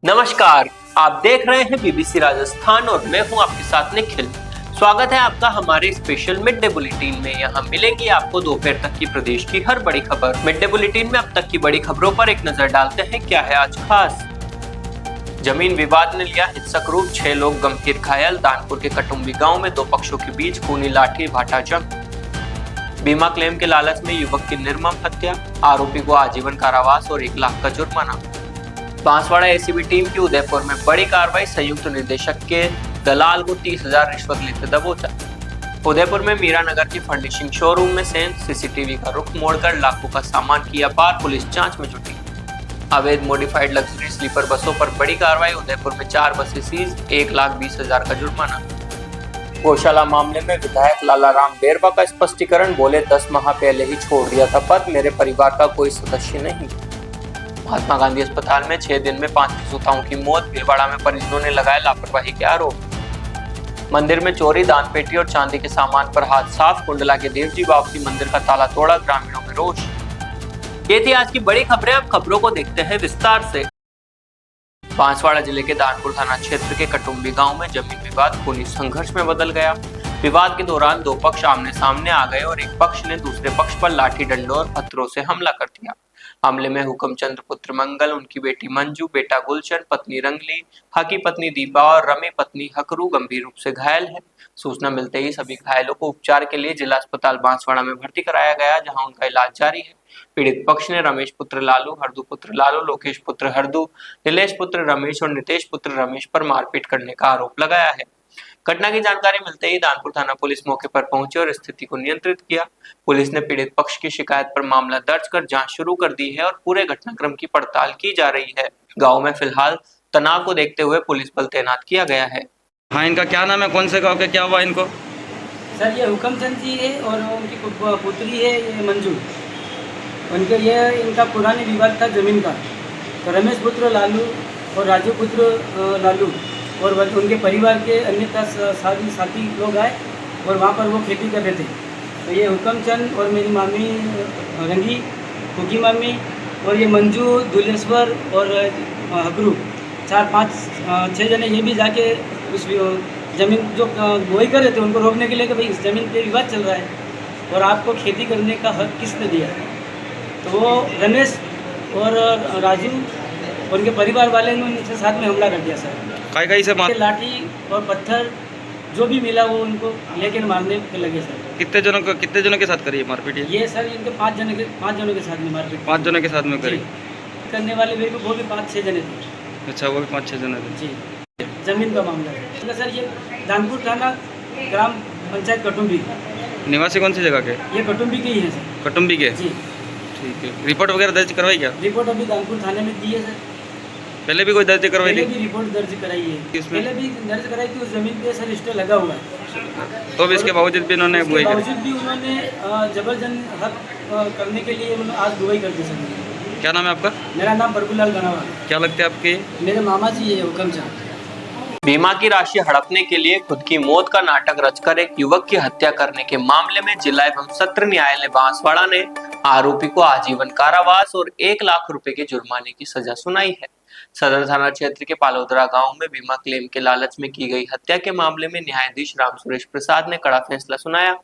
नमस्कार, आप देख रहे हैं बीबीसी राजस्थान और मैं हूं आपके साथ निखिल। स्वागत है आपका हमारे स्पेशल मिड डे बुलेटिन में। यहां मिलेगी आपको दोपहर तक की प्रदेश की हर बड़ी खबर। मिड डे बुलेटिन में अब तक की बड़ी खबरों पर एक नजर डालते हैं। क्या है आज खास? जमीन विवाद ने लिया हिंसक रूप, 6 लोग गंभीर घायल। दानपुर के कटुम्बी गाँव में 2 पक्षों के बीच खूनी लाठी भाटा जंग। बीमा क्लेम के लालच में युवक की निर्मम हत्या, आरोपी को आजीवन कारावास और 1 लाख का जुर्माना। बांसवाड़ा एसीबी टीम की उदयपुर में बड़ी कार्रवाई, संयुक्त निदेशक के दलाल को 30,000 रिश्वत लेते दबोचा। उदयपुर में मीरा नगर की फर्निशिंग शोरूम में सेंस, सीसीटीवी का रुख मोड़कर लाखों का सामान किया पार, पुलिस जांच में जुटी। अवैध मॉडिफाइड लग्जरी स्लीपर बसों पर बड़ी कार्रवाई, उदयपुर में 4 बसें सीज, 1,20,000 का जुर्माना। गौशाला मामले में विधायक लालाराम बेरवा का स्पष्टीकरण, बोले 10 माह पहले ही छोड़ दिया था पद, मेरे परिवार का कोई सदस्य नहीं। महात्मा गांधी अस्पताल में 6 दिन में 5 प्रसूताओं की मौत, भीलवाड़ा में परिजनों ने लगाए लापरवाही के आरोप। मंदिर में चोरी, दान पेटी और चांदी के सामान पर हाथ साफ, कुंडला के देवजी बाबू मंदिर का ताला तोड़ा, ग्रामीणों में रोष। ये थी आज की बड़ी खबरें। अब खबरों को देखते हैं विस्तार से। बांसवाड़ा जिले के दानपुर थाना क्षेत्र के कटुम्बी गांव में जमीन विवाद खूनी संघर्ष में बदल गया। विवाद के दौरान 2 पक्ष आमने सामने आ गए और एक पक्ष ने दूसरे पक्ष पर लाठी डंडों और पत्थरों से हमला कर दिया। हमले में हुक्मचंद पुत्र मंगल, उनकी बेटी मंजू, बेटा गुलशन, पत्नी रंगली, हकी पत्नी दीपा और रमी पत्नी हकरू गंभीर रूप से घायल है। सूचना मिलते ही सभी घायलों को उपचार के लिए जिला अस्पताल बांसवाड़ा में भर्ती कराया गया, जहां उनका इलाज जारी है। पीड़ित पक्ष ने रमेश पुत्र लालू, हरदू पुत्र लालू, लोकेश पुत्र हरदू, नीलेश पुत्र रमेश और नितेश पुत्र रमेश पर मारपीट करने का आरोप लगाया है। घटना की जानकारी मिलते ही दानपुर थाना पुलिस मौके पर पहुंची और स्थिति को नियंत्रित किया। पुलिस ने पीड़ित पक्ष की शिकायत पर मामला दर्ज कर जांच शुरू कर दी है और पूरे घटनाक्रम की पड़ताल की जा रही है। गांव में फिलहाल तनाव को देखते हुए पुलिस बल तैनात किया गया है। हाँ, इनका क्या नाम है? कौन से गांव के क्या हुआ इनको? सर, ये हुक्मचंद जी है और उनकी पुत्री है ये मंजू। इनका पुरानी विवाद था जमीन का। तो रमेश पुत्र लालू और राजू पुत्र लालू और उनके परिवार के अन्य साथी लोग आए और वहाँ पर वो खेती कर रहे थे। तो ये हुक्मचंद और मेरी मामी रंगी, कुकी मामी और ये मंजू, दुलेश्वर और हबरू, 4-5-6 जने ये भी जाके उस ज़मीन जो बोई कर रहे थे उनको रोकने के लिए कि भाई इस ज़मीन पे विवाद चल रहा है और आपको खेती करने का हक किसने दिया। तो वो रमेश और राजू और उनके परिवार वाले ने उनसे साथ में हमला कर दिया सर। कई से मार? लाठी और पत्थर जो भी मिला वो उनको लेकर मारने के लगे सर। कितने जनों के साथ करी है मारपीट? ये सर इनके 5 जनों के साथ में मारपीट। 5 जनों के साथ में करी करने वाले वो भी 5-6 जने थे। अच्छा, वो भी 5-6 जने थे जी। जमीन का मामला है सर। ये दानपुर थाना ग्राम पंचायत कटुम्बी। निवासी कौन सी जगह के? ये कटुम्बी के ही है सर। कटुम्बी के? जी ठीक है। रिपोर्ट वगैरह दर्ज करवाई क्या? रिपोर्ट अभी दानपुर थाने में दी है सर। पहले भी कोई दर्ज करवाई थी? पहले भी रिपोर्ट दर्ज कराई है। पहले भी दर्ज कराई थी। उस जमीन पे सर स्टे लगा हुआ है। तो भी इसके बावजूद भी उन्होंने बुआई करी? बावजूद भी उन्होंने जबरदस्ती हक करने के लिए उन्होंने आज बुआई कर दी सर। क्या नाम है आपका? मेरा नाम प्रभुलाल गनावा। क्या लगते हैं आपके? मेरे मामा जी है हुक्मचंद। बीमा की राशि हड़पने के लिए खुद की मौत का नाटक रचकर एक युवक की हत्या करने के मामले में जिला एवं सत्र न्यायालय बांसवाड़ा ने आरोपी को आजीवन कारावास और 1 लाख रुपए के जुर्माने की सजा सुनाई है। सदर थाना क्षेत्र के पालोदरा गांव में बीमा क्लेम के लालच में की गई हत्या के मामले में न्यायाधीश राम सुरेश प्रसाद ने कड़ा फैसला सुनाया।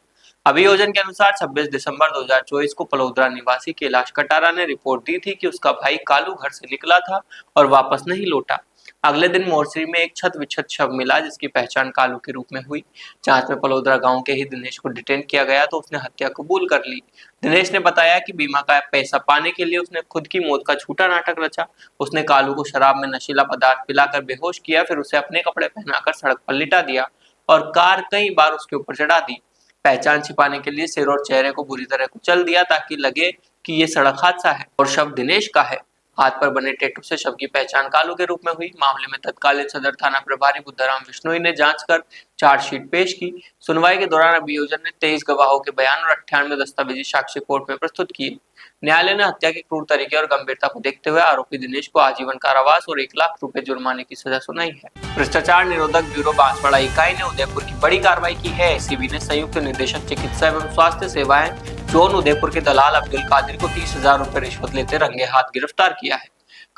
अभियोजन के अनुसार 26 दिसंबर 2024 को पलोदरा निवासी कैलाश कटारा ने रिपोर्ट दी थी कि उसका भाई कालू घर से निकला था और वापस नहीं लौटा। अगले दिन मोर्चरी में एक छत विच्छत शव मिला, जिसकी पहचान कालू के रूप में हुई। जांच में पलोदरा गांव के ही दिनेश को डिटेन किया गया तो उसने हत्या कबूल कर ली। दिनेश ने बताया कि बीमा का पैसा पाने के लिए उसने खुद की मौत का झूठा नाटक रचा। उसने कालू को शराब में नशीला पदार्थ पिलाकर बेहोश किया, फिर उसे अपने कपड़े पहनाकर सड़क पर लिटा दिया और कार कई बार उसके ऊपर चढ़ा दी। पहचान छिपाने के लिए सिर और चेहरे को बुरी तरह कुचल दिया ताकि लगे कि ये सड़क हादसा है और शव दिनेश का है। हाथ पर बने टैटू से शव की पहचान कालू के रूप में हुई। मामले में तत्कालीन सदर थाना प्रभारी बुद्धाराम बिश्नोई ने जांच कर चार्जशीट पेश की। सुनवाई के दौरान अभियोजन ने 23 गवाहों के बयान और 98 दस्तावेजी साक्ष्य कोर्ट में प्रस्तुत किए। न्यायालय ने हत्या के क्रूर तरीके और गंभीरता को देखते हुए आरोपी दिनेश को आजीवन कारावास और 1 लाख रुपए जुर्माने की सजा सुनाई है। भ्रष्टाचार निरोधक ब्यूरो बांसवाड़ा इकाई ने उदयपुर की बड़ी कार्रवाई की है। एसीबी ने संयुक्त निदेशक चिकित्सा एवं स्वास्थ्य सेवाएं जोन उदयपुर के दलाल अब्दुल कादिर को 30,000 रुपए रिश्वत लेते रंगे हाथ गिरफ्तार किया है।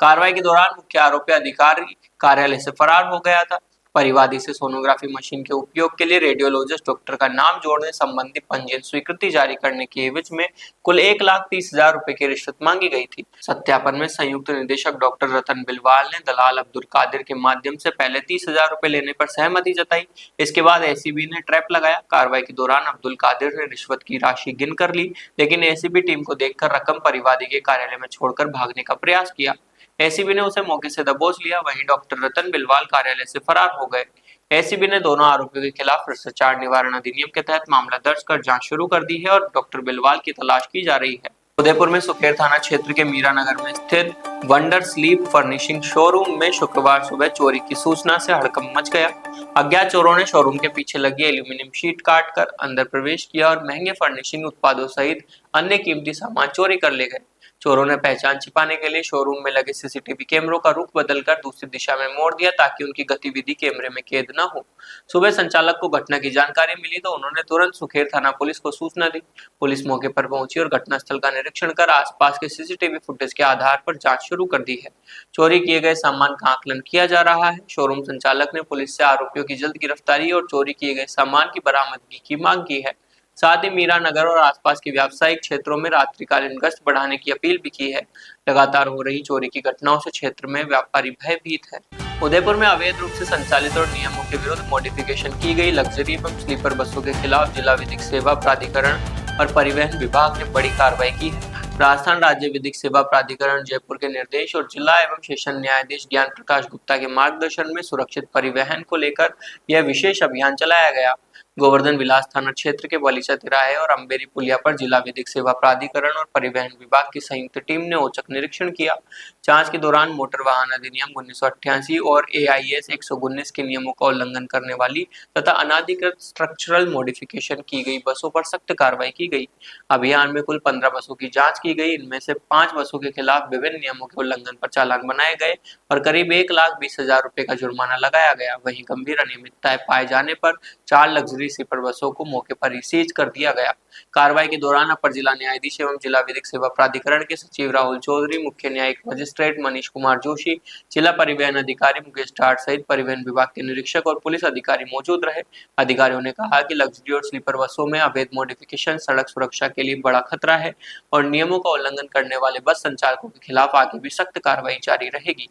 कार्रवाई के दौरान मुख्य आरोपी अधिकारी कार्यालय से फरार हो गया था। परिवादी से सोनोग्राफी मशीन के उपयोग के लिए रेडियोलॉजिस्ट डॉक्टर का नाम जोड़ने संबंधी पंजीयन स्वीकृति जारी करने के एवज में कुल 1,30,000 रुपए की रिश्वत मांगी गई थी। सत्यापन में संयुक्त निदेशक डॉक्टर रतन बिलवाल ने दलाल अब्दुल कादिर के माध्यम से पहले 30,000 रुपए लेने पर सहमति जताई। इसके बाद एसीबी ने ट्रैप लगाया। कार्रवाई के दौरान अब्दुल कादिर ने रिश्वत की राशि गिन कर ली, लेकिन एसीबी टीम को देखकर रकम परिवादी के कार्यालय में छोड़कर भागने का प्रयास किया। एसीबी ने उसे मौके से दबोच लिया। वहीं डॉक्टर रतन बिलवाल कार्यालय से फरार हो गए। एसीबी ने दोनों आरोपियों के खिलाफ भ्रष्टाचार निवारण अधिनियम के तहत मामला दर्ज कर जांच शुरू कर दी है और डॉक्टर बिलवाल की तलाश की जा रही है। उदयपुर में सुखेर थाना क्षेत्र के मीरा नगर में स्थित वंडर स्लीप फर्निशिंग शोरूम में शुक्रवार सुबह चोरी की सूचना से हड़कंप मच गया। अज्ञात चोरों ने शोरूम के पीछे लगी एल्यूमिनियम शीट काटकर अंदर प्रवेश किया और महंगे फर्निशिंग उत्पादों सहित अन्य कीमती सामान चोरी कर ले गए। चोरों ने पहचान छिपाने के लिए शोरूम में लगे सीसीटीवी कैमरों का रुख बदलकर दूसरी दिशा में मोड़ दिया ताकि उनकी गतिविधि कैमरे में कैद न हो। सुबह संचालक को घटना की जानकारी मिली तो उन्होंने तुरंत सुखेर थाना पुलिस को सूचना दी। पुलिस मौके पर पहुंची और घटनास्थल का निरीक्षण कर आसपास के सीसीटीवी फुटेज के आधार पर जांच शुरू कर दी है। चोरी किए गए सामान का आकलन किया जा रहा है। शोरूम संचालक ने पुलिस से आरोपियों की जल्द गिरफ्तारी और चोरी किए गए सामान की बरामदगी की मांग की है। साथ ही मीरा नगर और आसपास के व्यावसायिक क्षेत्रों में रात्रिकालीन गश्त बढ़ाने की अपील भी की है। लगातार हो रही चोरी की घटनाओं से क्षेत्र में व्यापारी भयभीत है। उदयपुर में अवैध रूप से संचालित और नियमों के विरुद्ध मॉडिफिकेशन की गई लग्जरी एवं स्लीपर बसों के खिलाफ जिला विधिक सेवा प्राधिकरण और परिवहन विभाग ने बड़ी कार्रवाई की है। राजस्थान राज्य विधिक सेवा प्राधिकरण जयपुर के निर्देश और जिला एवं सेशन न्यायाधीश ज्ञान प्रकाश गुप्ता के मार्गदर्शन में सुरक्षित परिवहन को लेकर यह विशेष अभियान चलाया गया। गोवर्धन विलास थाना क्षेत्र के बलीचा तिराहे और अंबेरी पुलिया पर जिला विधिक सेवा प्राधिकरण और परिवहन विभाग की संयुक्त टीम ने औचक निरीक्षण किया। जांच के दौरान मोटर वाहन अधिनियम 1988 और AIS 119 के नियमों का उल्लंघन करने वाली तथा अनाधिकृत स्ट्रक्चरल मॉडिफिकेशन की गई बसों पर सख्त कार्रवाई की गई। अभियान में कुल 15 बसों की जांच की गई। इनमें से 5 बसों के खिलाफ विभिन्न नियमों के उल्लंघन पर चालान बनाए गए और करीब 1,20,000 रुपए का जुर्माना लगाया गया। वहीं गंभीर अनियमितताएं पाए जाने पर 4 लग्जरी स्लीपर बसों को मौके पर ही सीज कर दिया गया। कार्रवाई के दौरान अपर जिला न्यायाधीश एवं जिला विधिक सेवा प्राधिकरण के सचिव राहुल चौधरी, मुख्य न्यायिक मजिस्ट्रेट मनीष कुमार जोशी, जिला परिवहन अधिकारी मुकेश ठाट सहित परिवहन विभाग के निरीक्षक और पुलिस अधिकारी मौजूद रहे। अधिकारियों ने कहा कि लग्जरी और स्लीपर बसों में अवैध मॉडिफिकेशन सड़क सुरक्षा के लिए बड़ा खतरा है और नियमों का उल्लंघन करने वाले बस संचालकों के खिलाफ आगे भी सख्त कार्रवाई जारी रहेगी।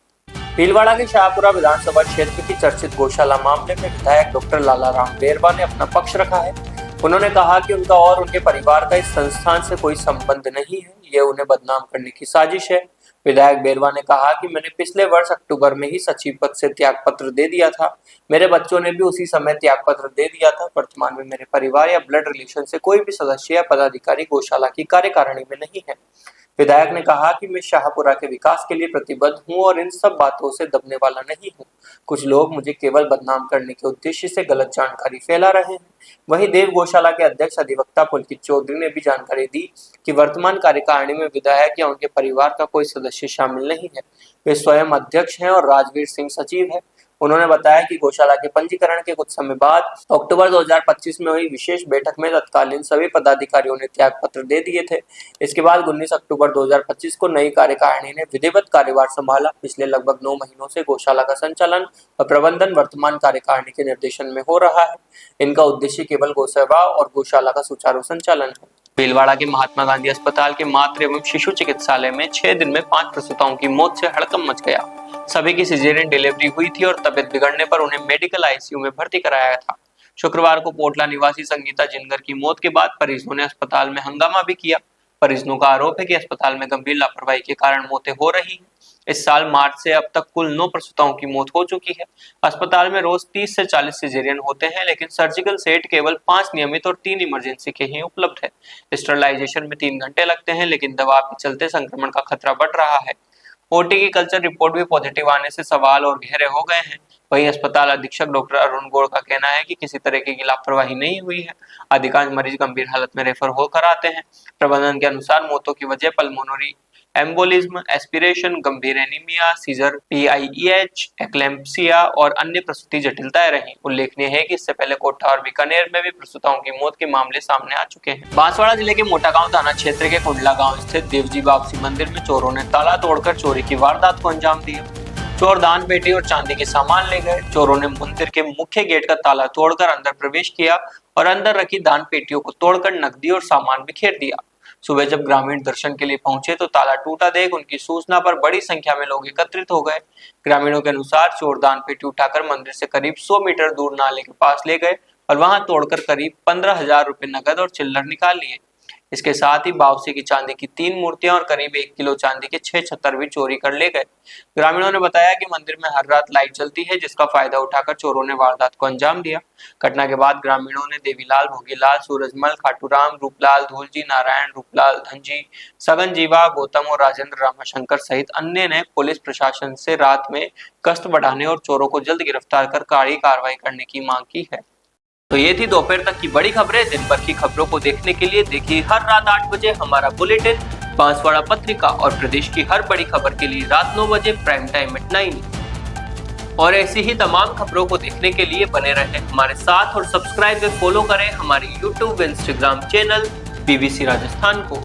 भीलवाड़ा के शाहपुरा विधानसभा क्षेत्र की चर्चित गौशाला मामले में विधायक डॉक्टर लालाराम बेरवा ने अपना पक्ष रखा है। उन्होंने कहा कि उनका और उनके परिवार का इस संस्थान से कोई संबंध नहीं है, ये उन्हें बदनाम करने की साजिश है। विधायक बेरवा ने कहा कि मैंने पिछले वर्ष अक्टूबर में ही सचिव पद से त्यागपत्र दे दिया था। मेरे बच्चों ने भी उसी समय त्यागपत्र दे दिया था। वर्तमान में मेरे परिवार या ब्लड रिलेशन से कोई भी सदस्य या पदाधिकारी गौशाला की कार्यकारिणी में नहीं है। विधायक ने कहा कि मैं शाहपुरा के विकास के लिए प्रतिबद्ध हूं और इन सब बातों से दबने वाला नहीं हूं। कुछ लोग मुझे केवल बदनाम करने के उद्देश्य से गलत जानकारी फैला रहे हैं। वहीं देव गौशाला के अध्यक्ष अधिवक्ता पुलकित चौधरी ने भी जानकारी दी कि वर्तमान कार्यकारिणी में विधायक या उनके परिवार का कोई सदस्य शामिल नहीं है। वे स्वयं अध्यक्ष हैं और राजवीर सिंह सचिव है। उन्होंने बताया कि गौशाला के पंजीकरण के कुछ समय बाद अक्टूबर 2025 में हुई विशेष बैठक में तत्कालीन सभी पदाधिकारियों ने त्याग पत्र दे दिए थे। इसके बाद 19 अक्टूबर 2025 को नई कार्यकारिणी ने विधिवत कार्यभार संभाला। पिछले लगभग 9 महीनों से गौशाला का संचालन और प्रबंधन वर्तमान कार्यकारिणी के निर्देशन में हो रहा है। इनका उद्देश्य केवल गौसेवा और गौशाला का सुचारू संचालन है। भीलवाड़ा के महात्मा गांधी अस्पताल के मातृ एवं शिशु चिकित्सालय में 6 दिन में 5 प्रसूताओं की मौत से हड़कंप मच गया। सभी की सिजेरियन डिलीवरी हुई थी और तबियत बिगड़ने पर उन्हें मेडिकल आईसीयू में भर्ती कराया था। शुक्रवार को पोटला निवासी संगीता जिनगर की मौत के बाद परिजनों ने अस्पताल में हंगामा भी किया। परिजनों का आरोप है कि अस्पताल में गंभीर लापरवाही के कारण मौतें हो रही हैं। इस साल मार्च से अब तक कुल 9 प्रसूताओं की मौत हो चुकी है। अस्पताल में रोज 30 से 40 सिजेरियन होते हैं, लेकिन सर्जिकल सेट केवल 5 नियमित और 3 इमरजेंसी के ही उपलब्ध है। स्टरलाइजेशन में 3 घंटे लगते हैं, लेकिन दबाव के चलते संक्रमण का खतरा बढ़ रहा है। ओटी की कल्चर रिपोर्ट भी पॉजिटिव आने से सवाल और गहरे हो गए हैं। वहीं अस्पताल अधीक्षक डॉक्टर अरुण गौड़ का कहना है कि किसी तरह की लापरवाही नहीं हुई है। अधिकांश मरीज गंभीर हालत में रेफर होकर आते हैं। प्रबंधन के अनुसार मौतों की वजह पल्मोनरी एम्बोलिज्म, एस्पिरेशन, गंभीर एनीमिया, सीजर, PIEH, एक्लेम्पसिया और अन्य प्रसूति जटिलताएं रही। उल्लेखनीय है कि इससे पहले कोटा और बीकानेर में भी प्रसूताओं की मौत के मामले सामने आ चुके हैं। बांसवाड़ा जिले के मोटागांव थाना क्षेत्र के कुंडला गांव स्थित देवजी वापसी मंदिर में चोरों ने ताला तोड़कर चोरी की वारदात को अंजाम दिया। चोर दान पेटी और चांदी के सामान ले गए। चोरों ने मंदिर के मुख्य गेट का ताला तोड़कर अंदर प्रवेश किया और अंदर रखी दान पेटियों को तोड़कर नकदी और सामान बिखेर दिया। सुबह जब ग्रामीण दर्शन के लिए पहुंचे तो ताला टूटा देख उनकी सूचना पर बड़ी संख्या में लोग एकत्रित हो गए। ग्रामीणों के अनुसार चोर दान पेटी उठाकर मंदिर से करीब 100 मीटर दूर नाले के पास ले गए और वहां तोड़कर करीब 15,000 रुपए नकद और चिल्लर निकाल लिए। इसके साथ ही बावसी की चांदी की 3 मूर्तियां और करीब 1 किलो चांदी के 6 छत्तर भी चोरी कर ले गए। ग्रामीणों ने बताया कि मंदिर में हर रात लाइट जलती है, जिसका फायदा उठाकर चोरों ने वारदात को अंजाम दिया। घटना के बाद ग्रामीणों ने देवीलाल, भोगीलाल, सूरजमल, खाटूराम, रूपलाल, धूलजी, नारायण, रूपलाल, धनजी, सगन जीवा, गौतम और राजेंद्र रामाशंकर सहित अन्य ने पुलिस प्रशासन से रात में गश्त बढ़ाने और चोरों को जल्द गिरफ्तार कर कड़ी कार्रवाई करने की मांग की है। तो ये थी दोपहर तक की बड़ी खबरें। दिन भर की खबरों को देखने के लिए देखिए हर रात 8 बजे हमारा बुलेटिन बांसवाड़ा पत्रिका और प्रदेश की हर बड़ी खबर के लिए रात 9 बजे प्राइम टाइम एट 9। और ऐसी ही तमाम खबरों को देखने के लिए बने रहें हमारे साथ और सब्सक्राइब व फॉलो करें हमारी YouTube व Instagram चैनल BBC राजस्थान को।